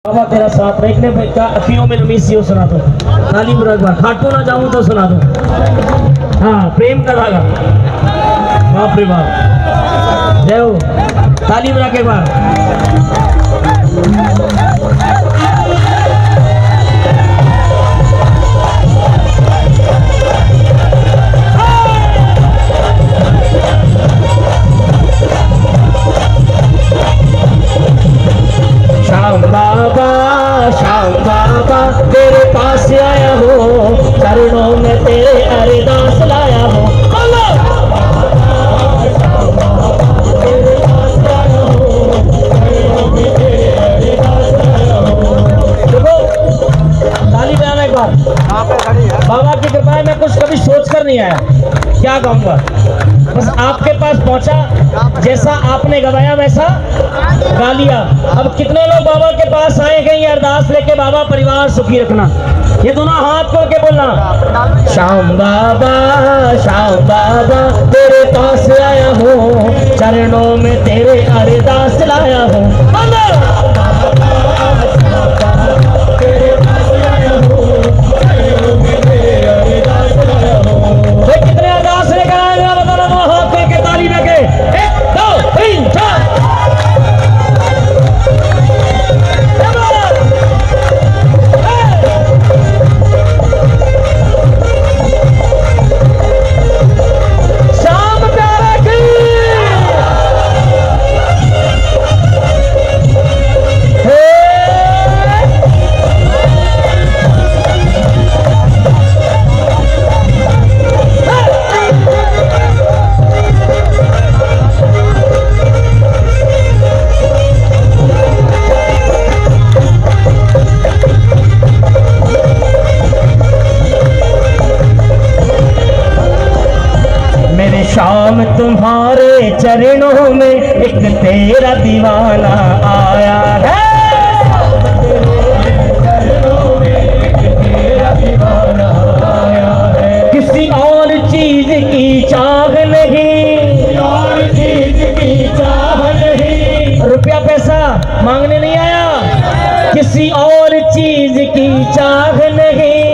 बाबा तेरा साथ रखने का अखियों में नमी सी हो सुना दो। ताली बुरा एक बार खाटू ना जाऊं तो सुना दो। हाँ प्रेम का धागा। बाप रे बाप जय हो। ताली बुरा के बार। श्याम बाबा तेरे पास आया हो, चरणों में तेरे अरदास लाया हो। देखो ताली बजाना एक बार। बाबा की कृपा में कुछ कभी सोच कर नहीं आया क्या गाऊंगा, बस आपके पास पहुंचा, जैसा आपने गवाया वैसा गा लिया। अब कितने लोग बाबा के पास आए कहीं अरदास लेके, बाबा परिवार सुखी रखना, ये दोनों हाथ खोल के बोलना। श्याम बाबा तेरे पास आया हूँ, चरणों में तेरे अरदास लाया हूँ। कितने अरदास लेकर आए बताना, दो हाथ खोल के ताली में के 1 2 3 4। श्याम तुम्हारे चरणों में एक तेरा दीवाना आया है, किसी और चीज की चाह नहीं, रुपया पैसा मांगने नहीं आया, किसी और चीज की चाह नहीं,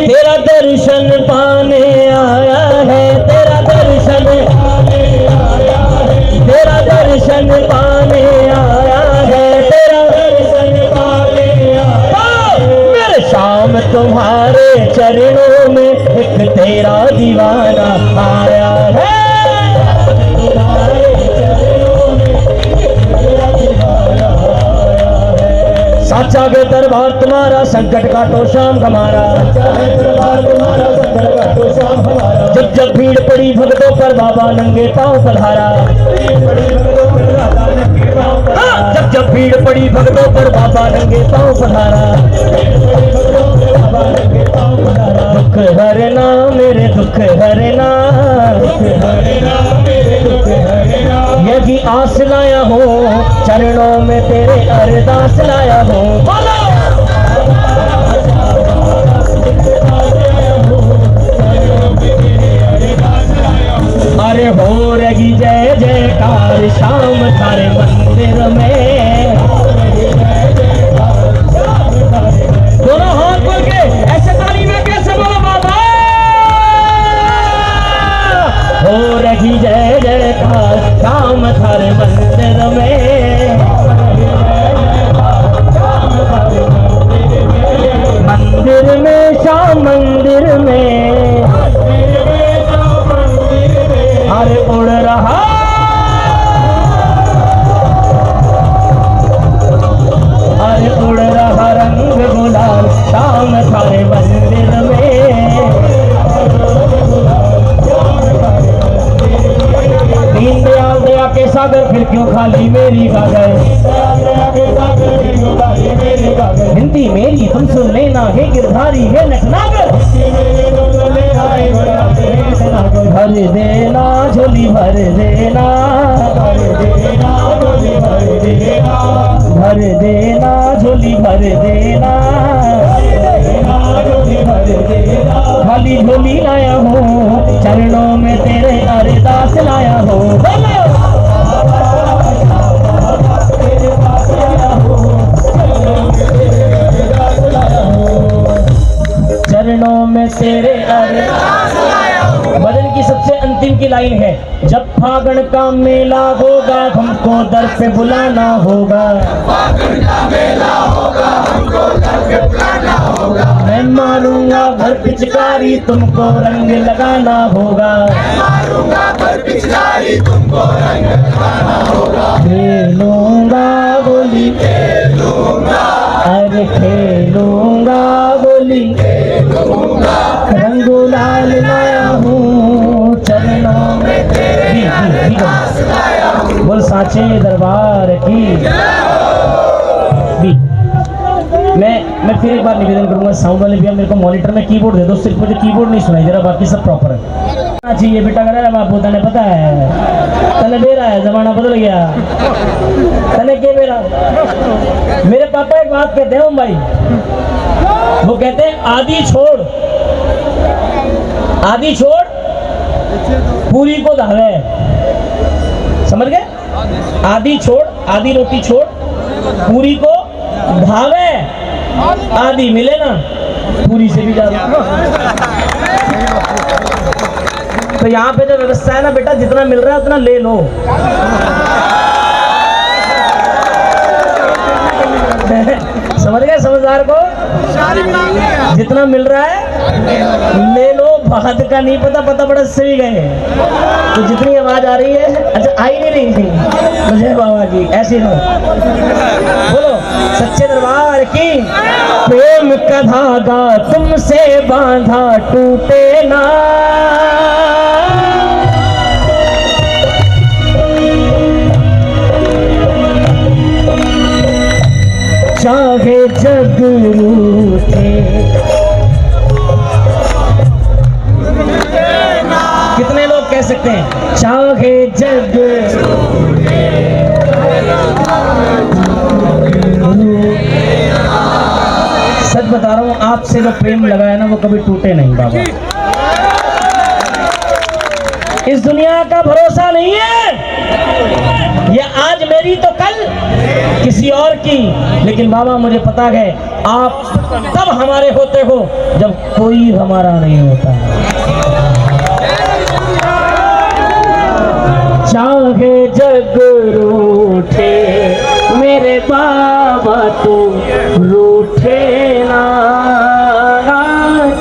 तेरा दर्शन पाने आया है, तेरा दर्शन पाने आया है, तेरा दर्शन पाने आया है। मेरे श्याम तुम्हारे चरणों में एक तेरा दीवाना आया है, साचा के दरबार तुम्हारा, संकट काटो श्याम हमारा, जब जब भीड़ पड़ी भक्तों पर बाबा नंगे पांव पधारा, जब जब भीड़ पड़ी भक्तों पर बाबा नंगे पांव पधारा। दुख हरना मेरे दुख हरना, यही आस लाया हो, चरणों में तेरे अरदास लाया हो। अरे हो रही जय जयकार श्याम थारे मंदिर में, दोनों हाथ खोल के ऐसे ताली में कैसे बोलो बाबा। हो रही जय जयकार श्याम थारे मंदिर में, मंदिर में श्याम मंदिर में, अरे उड़ रहा रंग गुलाल श्याम थारे मंदिर में। दीन दयाल दया के सागर फिर क्यों खाली मेरी गागर, हिंदी मेरी तुम सुन लेना, हे गिरधारी हे नटनागर, भर देना झोली भर देना, भर देना झोली भर देना, खाली झोली लाया हूँ, चरणों में तेरे अरदास लाया हूँ। की लाइन है, जब फागुन का मेला होगा हमको दर पे बुलाना होगा, मैं मारूंगा भर पिचकारी तुमको रंग लगाना होगा, खेलूंगा होली अरे खेलूंगा होली रंग गुलाल लाया हूँ चरणों में तेरे बोल साचे दरबार की भी। मैं फिर एक बार निवेदन करूंगा, साउंड वाले भैया मेरे को मॉनिटर में कीबोर्ड दे दो, सिर्फ मुझे कीबोर्ड नहीं सुनाई दे रहा, बाकी सब प्रॉपर है। चाहिए बेटा कर बापू तने पता है तने बेरा है, जमाना बदल गया तने के बेरा। मेरे पापा एक बात कहते हैं भाई, वो कहते हैं आदि छोड़ पूरी को धावे, समझ गए? आदि छोड़, आदि रोटी छोड़ पूरी को धावे, आदि मिले ना पूरी से भी ज्यादा। तो यहाँ पे जो व्यवस्था है ना बेटा, जितना मिल रहा है उतना ले लो। समझ गए समझदार को? जितना मिल रहा है ले लो, बाद का नहीं पता, पता पड़ा से भी गए। तो जितनी आवाज आ रही है, अच्छा आई नहीं रही थी मुझे बाबा की, ऐसी हो बोलो सच्चे दरबार की। प्रेम का धागा तुमसे बांधा टूटे ना, चाहे जग रूठे। कितने लोग कह सकते हैं चाहे जग सच बता रहा हूँ, आपसे जो प्रेम लगा है ना वो कभी टूटे नहीं बाबा। इस दुनिया का भरोसा नहीं है, ये आज मेरी तो कल किसी और की, लेकिन बाबा मुझे पता है आप तब हमारे होते हो जब कोई हमारा नहीं होता। चाहे जग रूठे मेरे बाबा तो रूठे ना,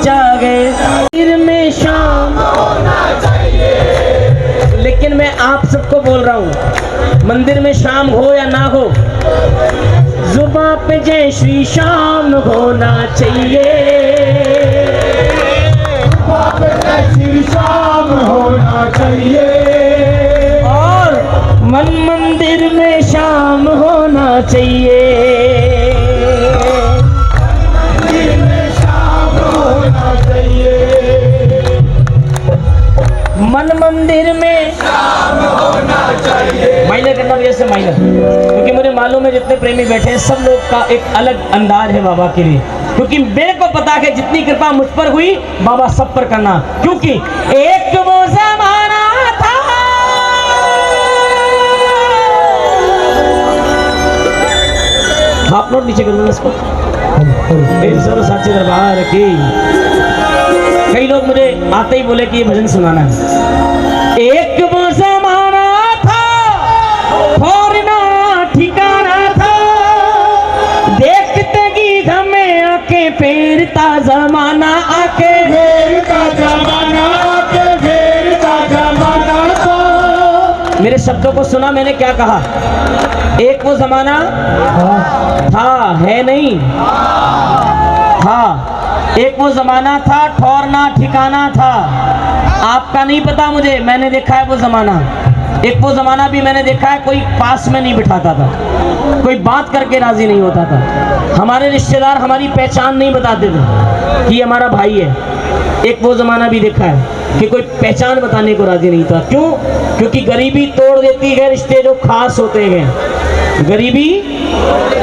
चाहे फिर में शाम होना चाहिए। लेकिन मैं आप सबको बोल रहा हूँ, मंदिर में शाम हो या ना हो, जुबां पे जय श्री श्याम होना चाहिए, जुबां पे जय श्री श्याम होना चाहिए, और मन मंदिर में शाम होना चाहिए, मंदिर में शाम होना चाहिए, मन मंदिर में शाम होना चाहिए। माइनर करना भी ऐसे माइनर, क्योंकि मुझे मालूम है जितने प्रेमी बैठे हैं सब लोग का एक अलग अंदाज है बाबा के लिए, क्योंकि मेरे को पता है जितनी कृपा मुझ पर हुई बाबा सब पर करना, क्योंकि एक वो जमाना था हाफ नोट नीचे करूंगा इसको, साचे दरबार की। कई लोग मुझे आते ही बोले कि ये भजन सुनाना है। एक वो जमाना था और ना ठिकाना था, देखते गीत हमें आके फेरता जमाना, आके फेरता जमाना, आके फेरता जमाना था। मेरे शब्दों को सुना मैंने क्या कहा? एक वो जमाना था, है नहीं था, एक वो जमाना था ठौरना ठिकाना था। आपका नहीं पता मुझे, मैंने देखा है वो जमाना। एक वो जमाना भी मैंने देखा है, कोई पास में नहीं बिठाता था, कोई बात करके राजी नहीं होता था, हमारे रिश्तेदार हमारी पहचान नहीं बताते थे कि हमारा भाई है। एक वो जमाना भी देखा है कि कोई पहचान बताने को राजी नहीं था। क्यों? क्योंकि गरीबी तोड़ देती है रिश्ते जो खास होते हैं, गरीबी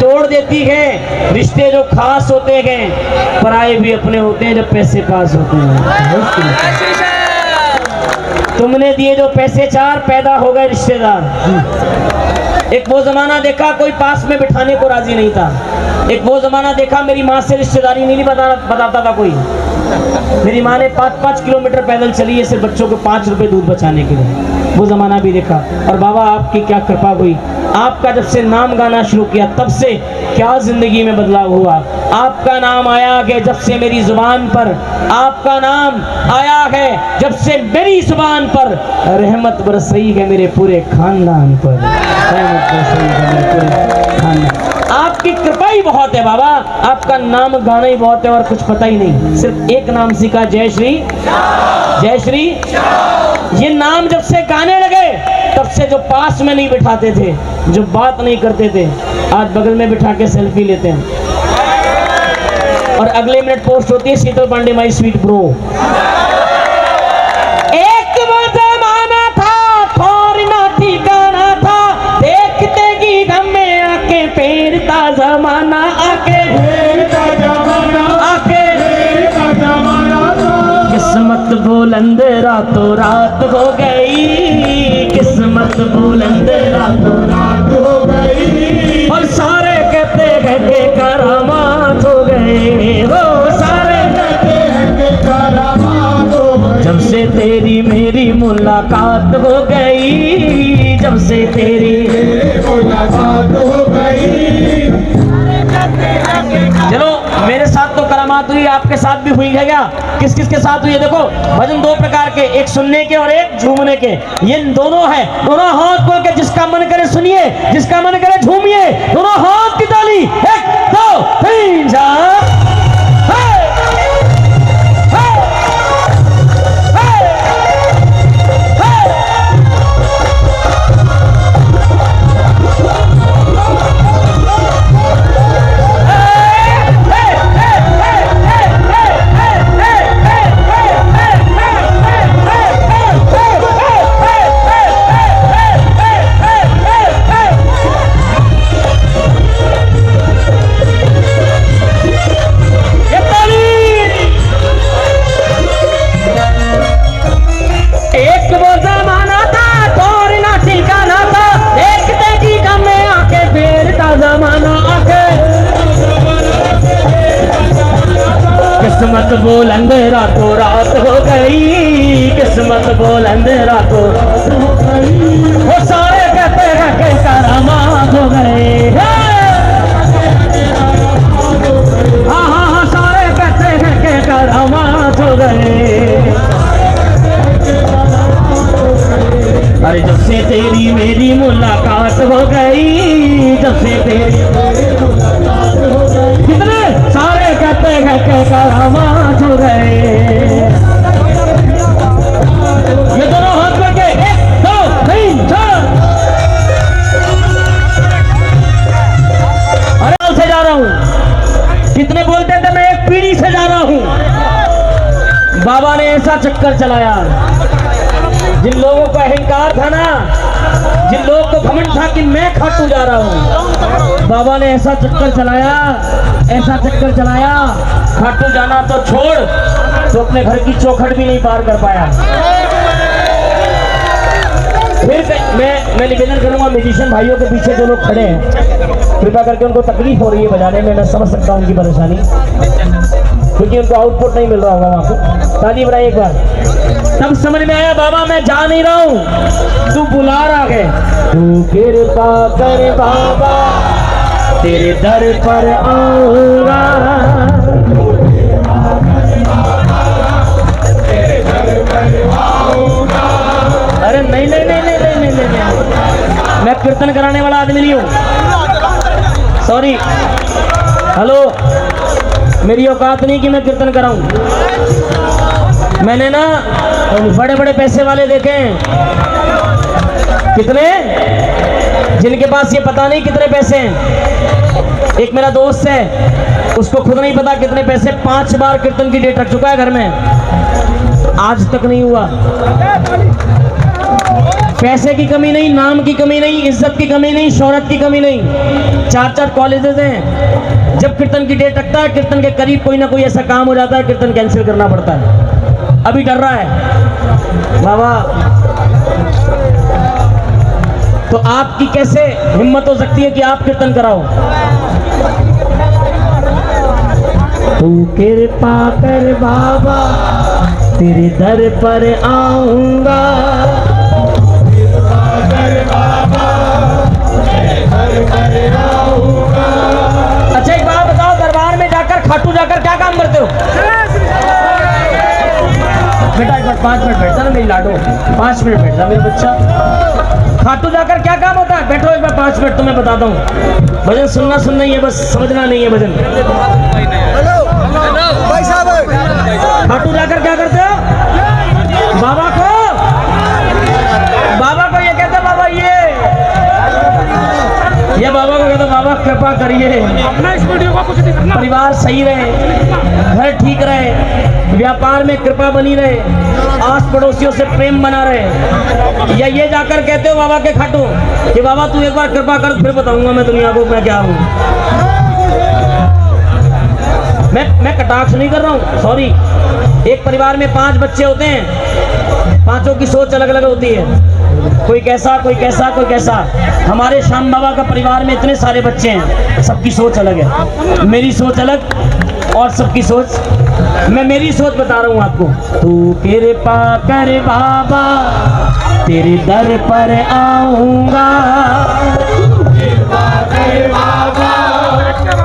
तोड़ देती है रिश्ते जो खास होते हैं। पराए भी अपने होते हैं जब पैसे पास होते हैं। तुमने दिए जो पैसे चार, पैदा हो गए रिश्तेदार। एक वो जमाना देखा कोई पास में बिठाने को राजी नहीं था। एक वो जमाना देखा मेरी माँ से रिश्तेदारी नहीं बताता था कोई। मेरी माँ ने 5-5 किलोमीटर पैदल चली है सिर्फ बच्चों को 5 रुपए दूध बचाने के लिए। वो ज़माना भी देखा। और बाबा आपकी क्या कृपा हुई, आपका जब से नाम गाना शुरू किया तब से क्या ज़िंदगी में बदलाव हुआ। आपका नाम आया है जब से मेरी ज़ुबान पर, आपका नाम आया है जब से मेरी ज़ुबान पर। रहमत बरस रही है मेरे पूरे खानदान पर, रहमत बरस रही है मेरे पूरे खानदान। आपकी कृपा ही बहुत है बाबा, आपका नाम गाना ही बहुत है और कुछ पता ही नहीं। सिर्फ एक नाम सीखा, जय श्री, जय श्री। ये नाम जब से गाने लगे तब से जो पास में नहीं बिठाते थे, जो बात नहीं करते थे, आज बगल में बिठा के सेल्फी लेते हैं। और अगले मिनट पोस्ट होती है शीतल पांडे माई स्वीट ब्रो। एक वो जमाना था, थोड़ी ना ठिकाना था, देखते ही गम में आके फेरता जमाना, आके फेरता जमाना, आके फेरता जमाना। किस्मत बुलंद रातों रात हो गई, किस्मत बुलंद रातों रात हो गई। और सारे कहते हैं कि करामात हो गए, वो सारे कहते हैं कि करामात हो गई। जब से तेरी मेरी मुलाकात हो गई, जब से तेरी मुलाकात हो गई। चलो मेरे साथ तो करामात हुई, आपके साथ भी हुई है क्या? किस किस के साथ हुई है? देखो भजन दो प्रकार के, एक सुनने के और एक झूमने के। ये दोनों है, दोनों हाथ खोल के जिसका मन करे सुनिए, जिसका मन करे झूमिए। दोनों हाथ की ताली, 1 2 3 4। किस्मत बुलंद रातों रात हो गई, किस्मत बुलंद रातों रात हो गई। वो सारे कहते हैं कि करामात हो गए। हाँ हाँ हाँ, सारे कहते हैं कि करामात हो गए। अरे जब से तेरी मेरी मुलाकात हो गई, जब से तेरी मेरी मुलाकात हो गई। कितने सारे कहते हैं कि करामात हो गए। ये दोनों हाथ करके 1 2 3 4। अरे से जा रहा हूँ, कितने बोलते थे मैं एक पीढ़ी से जा रहा हूँ। बाबा ने ऐसा चक्कर चलाया, जिन लोगों को अहंकार था ना, जिन लोगों को घमंड था कि मैं खाटू जा रहा हूँ, बाबा ने ऐसा चक्कर चलाया, ऐसा चक्कर चलाया। खाटू जाना तो छोड़, तो अपने घर की चौखट भी नहीं पार कर पाया। फिर मैं निवेदन करूंगा म्यूजिशियन भाइयों के पीछे जो लोग खड़े हैं, कृपया करके, उनको तकलीफ हो रही है बजाने में, मैं समझ सकता हूँ उनकी परेशानी, क्योंकि उनको आउटपुट नहीं मिल रहा होगा वहाँ पे। ताली बजाइए एक बार। तब समझ में आया बाबा मैं जा नहीं रहा हूँ, तू बुला रहा है। तू कृपा कर बाबा, तेरे दर पर आऊंगा, अरे नहीं नहीं नहीं नहीं नहीं नहीं नहीं, मैं कीर्तन कराने वाला आदमी नहीं हूँ, सॉरी। हेलो, मेरी औकात नहीं कि मैं कीर्तन कराऊं। मैंने ना बड़े बड़े पैसे वाले देखे हैं, कितने, जिनके पास ये पता नहीं कितने पैसे हैं। एक मेरा दोस्त है, उसको खुद नहीं पता कितने पैसे, 5 बार कीर्तन की डेट रख चुका है घर में, आज तक नहीं हुआ। पैसे की कमी नहीं, नाम की कमी नहीं, इज्जत की कमी नहीं, शोहरत की कमी नहीं। 4-4 कॉलेजेस हैं, जब कीर्तन की डेट रखता है, कीर्तन के करीब कोई ना कोई ऐसा काम हो जाता है, कीर्तन कैंसिल करना पड़ता है। अभी डर रहा है बाबा, तो आपकी कैसे हिम्मत हो सकती है कि आप कीर्तन कराओ? तू कृपा कर बाबा तेरे दर पर आऊंगा। कृपा कर बाबा तेरे दर पर आऊंगा। अच्छा एक बात बताओ, दरबार में जाकर खाटू जाकर क्या काम करते हो? बेटा एक बार 5 मिनट बैठता ना मेरी लाडो, 5 मिनट बैठता मेरा बच्चा। खाटू जाकर क्या काम होता है? बैठो एक बार 5 मिनट, तुम्हें बताता हूँ। भजन सुनना नहीं है, बस समझना नहीं है भजन। भाई साहब, खाटू जाकर क्या करते हो? बाबा को ये कहते हैं, बाबा ये बाबा को कहते, बाबा कृपा करिए अपना इस वीडियो को कुछ नहीं करना। परिवार सही रहे, घर ठीक रहे, व्यापार में कृपा बनी रहे, आस पड़ोसियों से प्रेम बना रहे। या ये जाकर कहते हो बाबा के खाटू कि बाबा तू एक बार कृपा कर, फिर बताऊंगा मैं दुनिया को मैं क्या हूँ। मैं कटाक्ष नहीं कर रहा हूँ, सॉरी। एक परिवार में 5 बच्चे होते हैं, 5 की सोच अलग अलग होती है। कोई कैसा कोई कैसा कोई कैसा। हमारे श्याम बाबा का परिवार में इतने सारे बच्चे हैं, सबकी सोच अलग है। मेरी सोच अलग और सबकी सोच। मैं मेरी सोच बता रहा हूँ आपको। तू कृपा कर बाबा तेरे दर पर आऊंगा। कृपा कर बाबा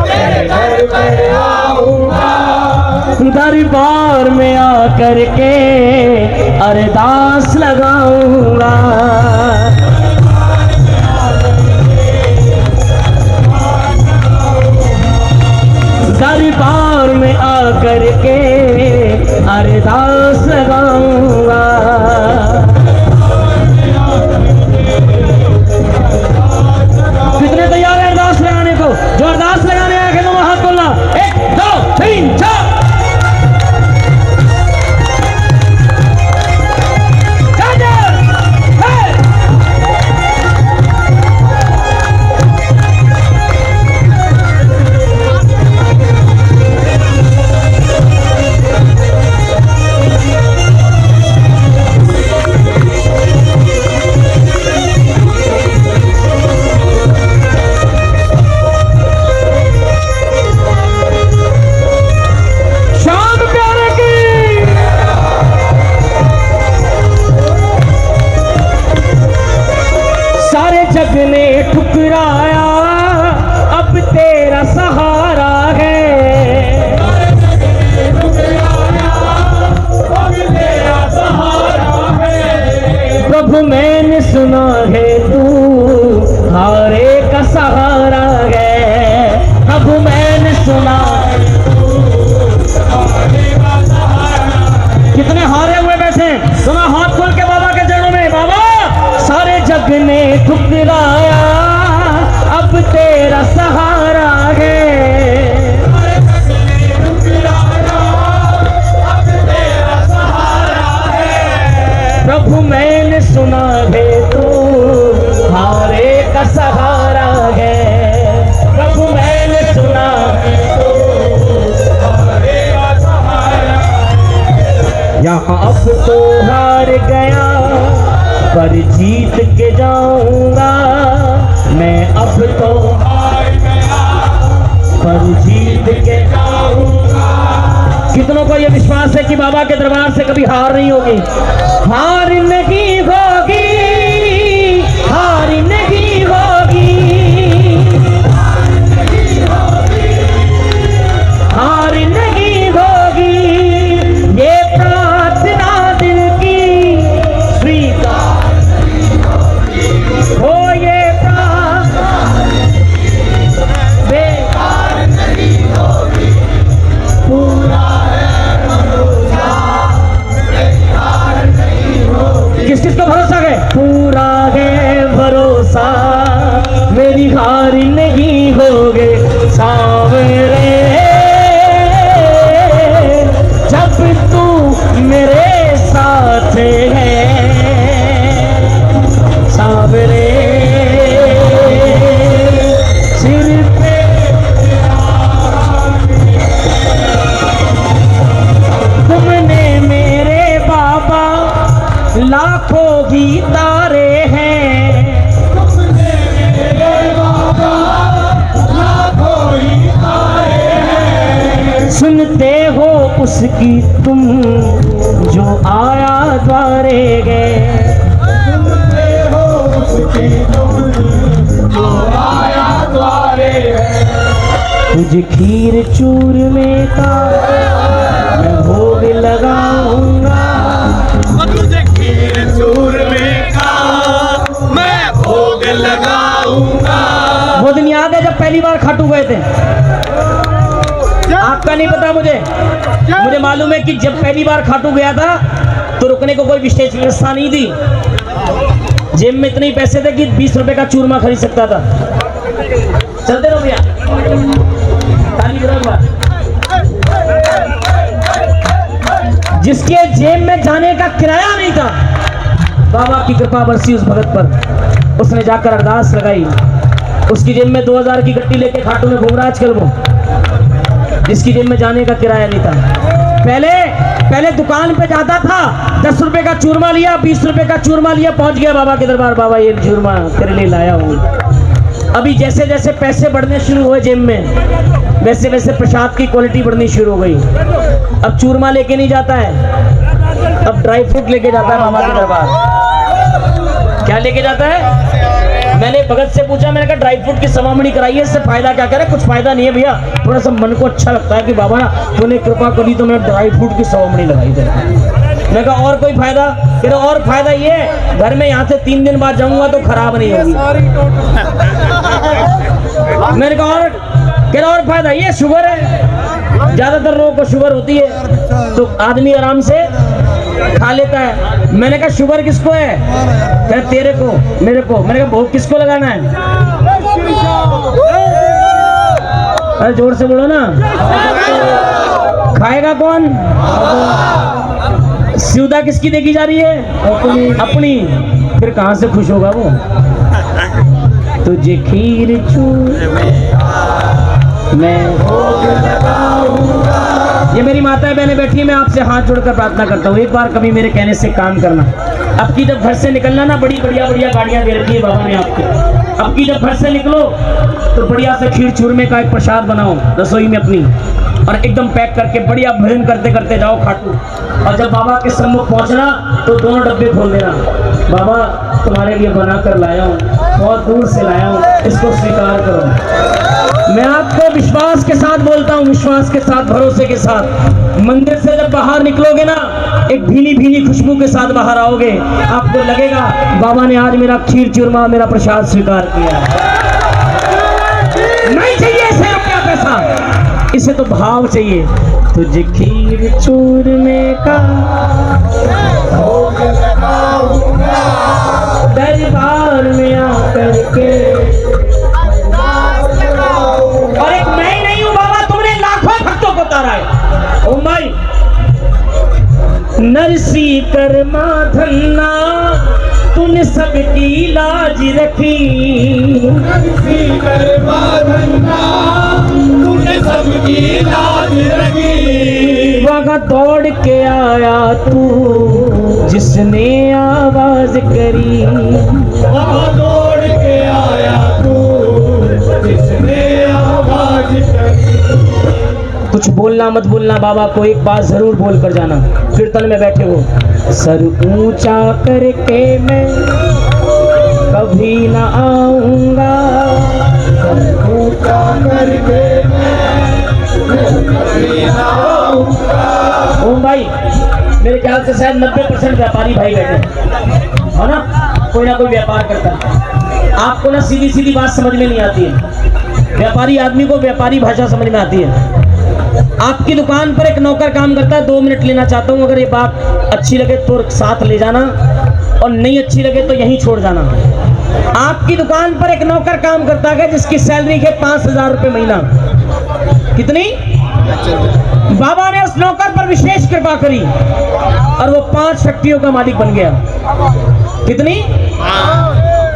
तेरे दर पर आऊंगा। दरबार में आकर के अरदास लगाऊंगा। दरबार में आकर के अरदास लगाऊंगा। कितने तैयार हैं अरदास लगाने को? जो अरदास लगाने आए तो हाथ बोलना। 1 2 3 4। जग ने ठुकराया अब तेरा सहारा है। प्रभु मैंने सुना है तू हारे का सहारा है। प्रभु मैंने सुना है तू हारे का सहारा है। कितने हारे हुए बैठे? सुना हाथ खोल के बाबा के चरणों में। बाबा सारे जग ने ठुकराया अब तेरा सहारा है। प्रभु मैंने सुना है तू हारे का सहारा है। प्रभु मैंने सुना है तू हारे का सहारा है। यहाँ अब तो हार गया पर जीत के जाऊंगा मैं। अब तो हार गया पर जीत के जाऊंगा। कितनों को ये विश्वास है कि बाबा के दरबार से कभी हार नहीं होगी? हार नहीं होगी, हार नहीं होगी, हार नहीं होगी। ये प्रार्थना दिल की स्वीकार हो, ये बेकार नहीं होगी। पूरा है भरोसा, बेकार नहीं होगी। किस किस को भरोसा सुनते हो उसकी तुम जो आया द्वारे गए, सुनते हो उसकी तुम जो आया द्वारे है। तुझे खीर चूर में का मैं भोग लगाऊंगा, तुझे खीर चूर में का मैं भोग लगाऊंगा। वो दिन याद है जब पहली बार खाटू गए थे? आपका नहीं पता मुझे मालूम है कि जब पहली बार खाटू गया था तो रुकने को कोई विशेष व्यवस्था नहीं थी। जेब में इतने ही पैसे थे कि 20 रुपए का चूरमा खरीद सकता था। चलते रहो भैया, ताली बजाओ। जिसके जेब में जाने का किराया नहीं था, बाबा की कृपा बरसी उस भगत पर, उसने जाकर अरदास लगाई। उसकी जेब में 2000 की गट्टी लेके खाटू में घूम रहा आजकल वो, जिसकी जेब में जाने का किराया नहीं था। पहले दुकान पे जाता था, 10 रुपए का चूरमा लिया, 20 रुपए का चूरमा लिया, पहुंच गया बाबा के दरबार, बाबा ये चूरमा तेरे लिए लाया हूँ। अभी जैसे जैसे पैसे बढ़ने शुरू हुए जेब में, वैसे वैसे प्रसाद की क्वालिटी बढ़नी शुरू हो गई। अब चूरमा लेके नहीं जाता है, अब ड्राई फ्रूट लेके जाता है बाबा के दरबार। क्या लेके जाता है? मैंने भगत से पूछा, मैंने कहा ड्राई फ्रूट की सवामणी कराइए, इससे फायदा क्या करे? कुछ फायदा नहीं है भैया, थोड़ा सा मन को अच्छा लगता है कि बाबा तूने कृपा करी तो मैंने ड्राई फ्रूट की सवामणी लगाई थे। मैंने कहा और कोई फायदा? कह रहा और फायदा ये, घर में यहाँ से 3 दिन बाद जाऊंगा तो खराब नहीं होगी। मैंने कहा और? कह रहा और फायदा ये, शुगर है, ज्यादातर लोगों को शुगर होती है तो आदमी आराम से खा लेता है। मैंने कहा शुगर किसको है? कह तेरे को, मेरे को। मैंने कहा भोग किसको लगाना है? अरे जोर से बोलो ना, खाएगा कौन? सौदा किसकी देखी जा रही है? अपनी। फिर कहां से खुश होगा वो? तुझे खीर चूर मैं ये मेरी माताएं बहनें बैठी है, मैं आपसे हाथ जोड़कर प्रार्थना करता हूँ, एक बार कभी मेरे कहने से काम करना। अब की जब घर से निकलना ना, बड़ी बढ़िया गाड़ियां दे रखी है बाबा ने आपके। अब की जब घर से निकलो तो बढ़िया से खीर चूरमे का एक प्रसाद बनाओ रसोई में अपनी, और एकदम पैक करके बढ़िया भजन करते करते जाओ खाटू। और जब बाबा के सम्मुख पहुंचना तो दोनों डब्बे खोल देना, बाबा तुम्हारे लिए बना कर लाया हूँ, बहुत दूर से लाया हूँ, इसको स्वीकार करो। मैं आपको विश्वास के साथ बोलता हूँ, विश्वास के साथ, भरोसे के साथ, मंदिर से जब बाहर निकलोगे ना, एक भीनी भीनी खुशबू के साथ बाहर आओगे, आपको लगेगा बाबा ने आज मेरा खीर चूरमा, मेरा प्रसाद स्वीकार किया। नहीं चाहिए इसे रुपया पैसा, इसे तो भाव चाहिए। तुझे खीर चूरमे का दरबार में आकर के, और एक मैं ही नहीं हूँ बाबा, तुमने लाखों भक्तों को तारा है। ओ भाई नरसी कर्मा धन्ना तूने सबकी लाज रखी, नरसी कर्मा धन्ना तूने सबकी लाज रखी। वहाँ दौड़ के आया तू जिसने आवाज करी, वहाँ दौड़ के आया तू जिसने आवाज करी। कुछ बोलना मत बोलना, बाबा को एक बात जरूर बोल कर जाना। कीर्तन में बैठे हो, सर ऊंचा करके मैं कभी ना आऊंगा, सर ऊंचा करके मैं कभी ना आऊंगा। ओम भाई मेरे ख्याल से शायद 90% व्यापारी भाई बैठे हो ना, कोई ना कोई व्यापार करता है। आपको ना सीधी सीधी बात समझ में नहीं आती है, व्यापारी आदमी को व्यापारी भाषा समझ में आती है। आपकी दुकान पर एक नौकर काम करता है, 2 मिनट लेना चाहता हूँ, अगर ये बात अच्छी लगे तो साथ ले जाना, और नहीं अच्छी लगे तो यहीं छोड़ जाना। आपकी दुकान पर एक नौकर काम करता है जिसकी सैलरी है 5000 रुपये महीना। कितनी? बाबा ने उस नौकर पर विशेष कृपा करी और वो 5 फैक्ट्रियों का मालिक बन गया। कितनी?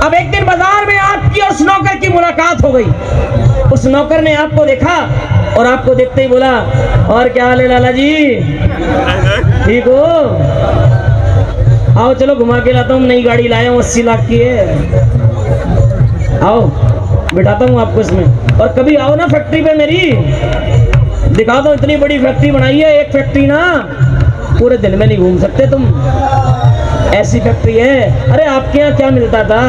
अब एक दिन बाजार में आपकी और उस नौकर की मुलाकात हो गई। उस नौकर ने आपको देखा और आपको देखते ही बोला, और क्या हाल है लाला जी, ठीक हो? आओ चलो घुमा के लाता हूँ, नई गाड़ी लाया हूँ 80 लाख की है, आओ बिठाता हूँ आपको इसमें, और कभी आओ ना फैक्ट्री पे मेरी। दिखा दो, इतनी बड़ी फैक्ट्री बनाई है, एक फैक्ट्री ना, पूरे दिन में नहीं घूम सकते तुम, ऐसी फैक्ट्री है। अरे आपके यहाँ क्या मिलता था,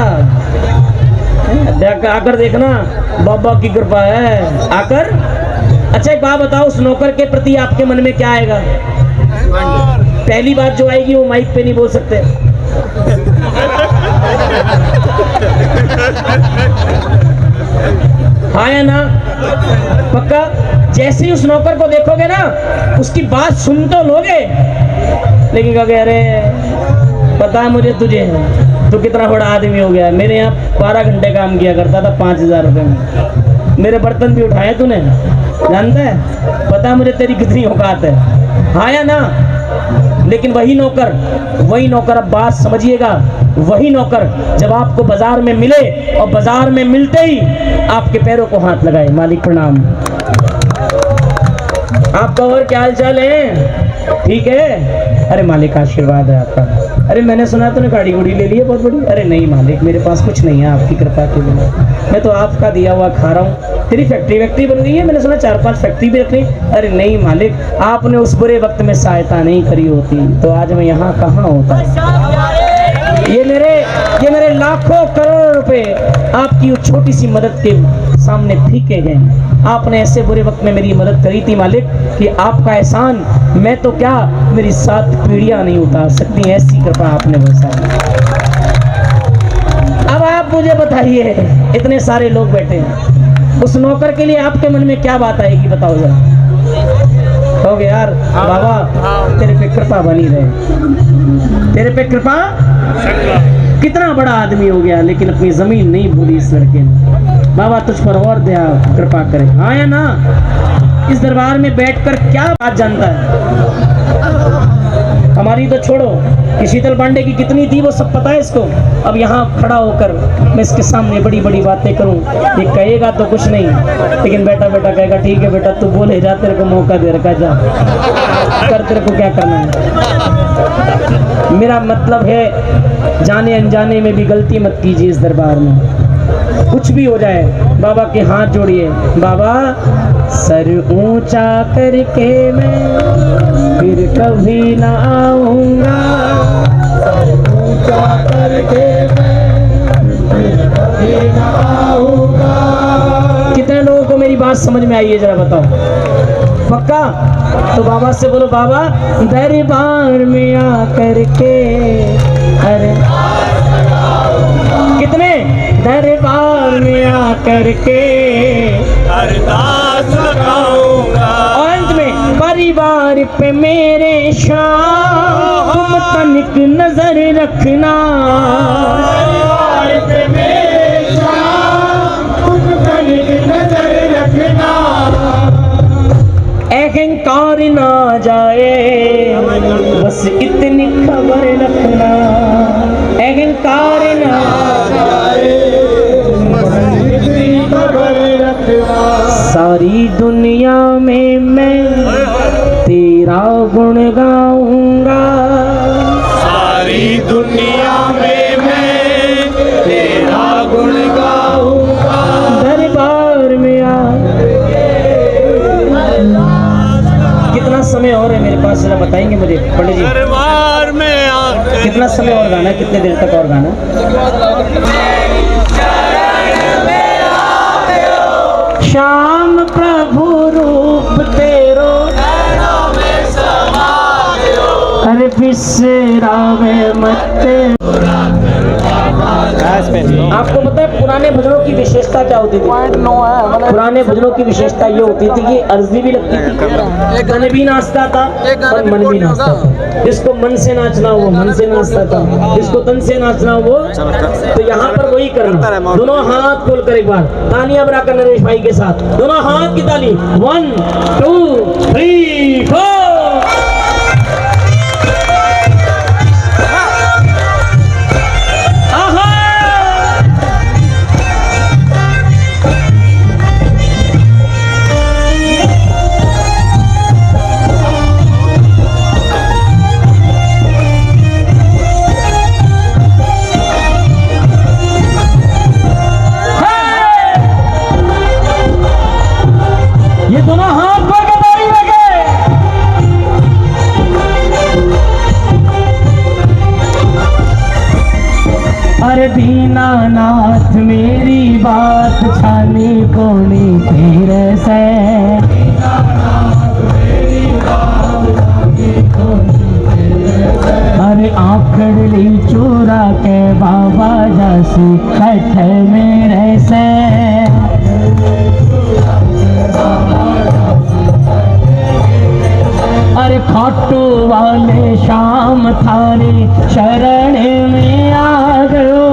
आकर देखना, बाबा की कृपा है, आकर। अच्छा एक बात बताओ, उस नौकर के प्रति आपके मन में क्या आएगा? पहली बात जो आएगी वो माइक पे नहीं बोल सकते। हाँ या ना? पक्का? जैसे ही उस नौकर को देखोगे ना, उसकी बात सुन तो लोगे, लेकिन कहोगे अरे पता है मुझे तुझे, तो कितना बड़ा आदमी हो गया, मेरे यहाँ 12 घंटे काम किया करता था 5000 रुपये में, मेरे बर्तन भी उठाए तूने, जानता है, पता है मुझे तेरी कितनी औकात है। हाँ या ना? लेकिन वही नौकर, अब बात समझिएगा, वही नौकर जब आपको बाजार में मिले और बाजार में मिलते ही आपके पैरों को हाथ लगाए, मालिक प्रणाम, आपका और क्या हाल चाल है, ठीक है, अरे मालिक आशीर्वाद है आपका, अरे मैंने सुना तूने गाड़ी गुड़ी ले ली है बहुत बड़ी, अरे नहीं मालिक मेरे पास कुछ नहीं है, आपकी कृपा के बिना, मैं तो आपका दिया हुआ खा रहा हूँ। तेरी फैक्ट्री बन गई है, मैंने सुना 4-5 फैक्ट्री भी रखनी, अरे नहीं मालिक आपने उस बुरे वक्त में सहायता नहीं करी होती तो आज मैं यहाँ कहाँ होता। ये मेरे लाखों करोड़ रुपए आपकी उस छोटी सी मदद के सामने फीके हैं। आपने ऐसे बुरे वक्त में मेरी मदद करी थी मालिक कि आपका एहसान मैं तो क्या मेरी 7 पीढ़ियां नहीं उतार सकती, ऐसी कृपा आपने बरसाई। अब आप मुझे बताइए, इतने सारे लोग बैठे हैं, उस नौकर के लिए आपके मन में क्या बात आएगी, बताओ जरा। कहोगे यार बाबा तेरे पे कृपा बनी रहे, तेरे पे कृपा, कितना बड़ा आदमी हो गया लेकिन अपनी जमीन नहीं भूली इस लड़के ने, बाबा तुझ पर और दया कृपा करे। हाँ या ना? इस दरबार में बैठकर क्या बात जानता है, हमारी तो छोड़ो कि शीतल पांडे की कितनी थी वो सब पता है इसको। अब यहाँ खड़ा होकर मैं इसके सामने बड़ी बड़ी बातें करूँ, ये कहेगा तो कुछ नहीं, लेकिन बेटा कहेगा ठीक है बेटा तू बोले जा, तेरे को मौका दे रखा, जा कर, तेरे को क्या करना है। मेरा मतलब है जाने अनजाने में भी गलती मत कीजिए इस दरबार में, कुछ भी हो जाए बाबा के हाथ जोड़िए, बाबा सर ऊंचा करके मैं फिर कभी ना आऊंगा, सर ऊंचा करके मैं फिर कभी ना आऊंगा। कितने लोगों को मेरी बात समझ में आई है जरा बताओ, पक्का? तो बाबा से बोलो बाबा दरबार में आकर के, अरे कितने दरबार में आकर के अरदास लगाऊंगा, अंत में परिवार पे मेरे शाम तुम तनिक नजर रखना, परिवार पे मेरे शाम तुम तनिक नजर रखना, अहंकार ना जाए बस इतनी खबर रखना, अहंकार ना जाए इतनी खबर रखना, सारी दुनिया में मैं तेरा गुण गाऊंगा, सारी दुनिया में मैं तेरा गुण गाऊंगा, दरबार में आ। कितना समय और है मेरे पास जरा बताएंगे मुझे पंडित जी, दरबार में आकर कितना समय और गाना है, कितने देर तक और गाना है? श्याम प्रभु रूप तेरो अरे बिसरावे मत। आपको पता है पुराने भजनों की विशेषता क्या होती थी? पुराने भजनों की विशेषता ये होती थी कि अर्जी भी लगती थी, तन भी नाचता था और मन भी नाचता था। जिसको मन से नाचना हो वो मन से नाचता था, जिसको तन से नाचना हो वो। तो यहाँ पर वही करना, दोनों हाथ खोल कर एक बार तालियां बजाकर नरेश भाई के साथ, दोनों हाथ की ताली, 1 2 3 4। ये दोनों हाथ पर सोनी तेरे से अरे आखड़ी चोरा के बाबा जासी कठ मेरे से अरे खाटू वाले शाम थारे शरण में आ गयो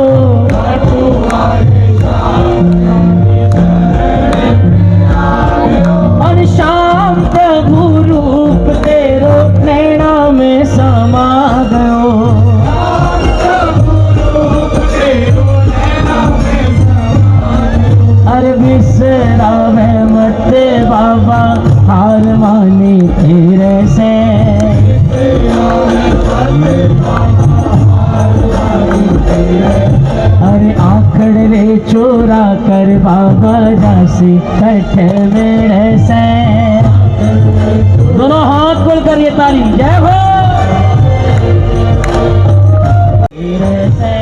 और शाम प्रभु रूप तेरो नैना में समा गयो अरे बिसरा में मत बाबा हार मानी तेरे से अरे आखड़ रे चोरा कर बाबा जासी कठ मेरे से दोनों हाथ खोल कर ये ताली जय हो तेरे से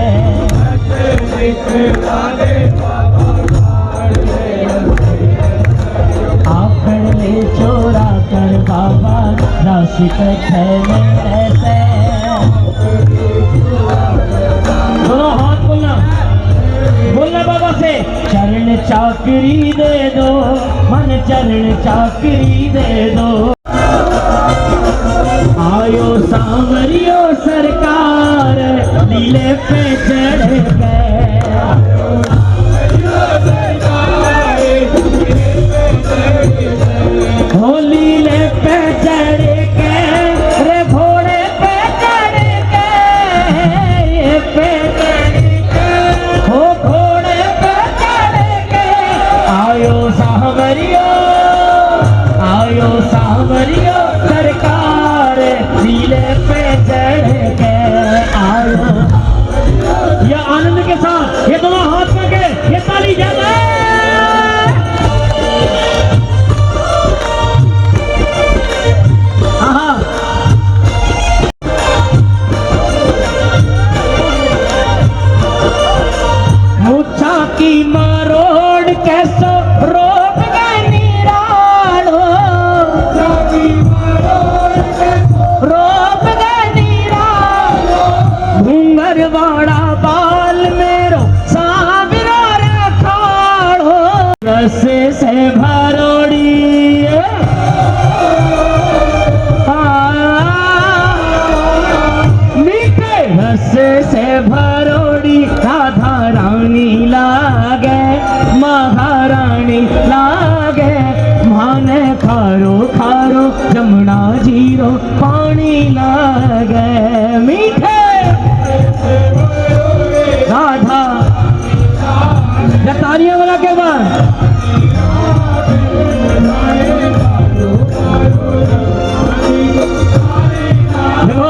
आखड़े चोरा कर बाबा राशि कठ मेरे से दोनों हाथ बोलना बोलना बाबा से चरण चाकरी दे दो मन चरण चाकरी दे दो आयो सांवरियो सरकार लीले पे चढ़ गए होली ले पे चढ़ के रे घोड़े पे चढ़ के ये पे चढ़ के हो घोड़े पे चढ़ के आयो सांवरियो सरकार नीले पे चढ़ के आयो ये आनंद के साथ ये दोनों हाथ करके ये ताली जाता है की मरोड़ कैसो रोप गनीराड़ो रोप गनीराड़ो घूंगर वाड़ा बाल मेरो सावरो रखाड़ो रस से भरोड़ी मीठे रस से भरोड़ी राधा रानी लागे महारानी लागे माने खारो खारो जमुना जीरो पानी लागे मीठे राधा तालियां वाला के बाद देखो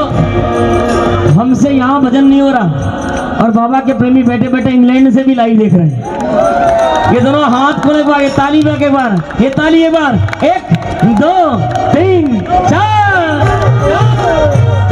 हमसे यहाँ भजन नहीं हो रहा और बाबा के प्रेमी बैठे बैठे इंग्लैंड से भी लाइव देख रहे हैं ये दोनों हाथ खोले बार ये ताली में के बार ये ताली एक बार 1 2 3 4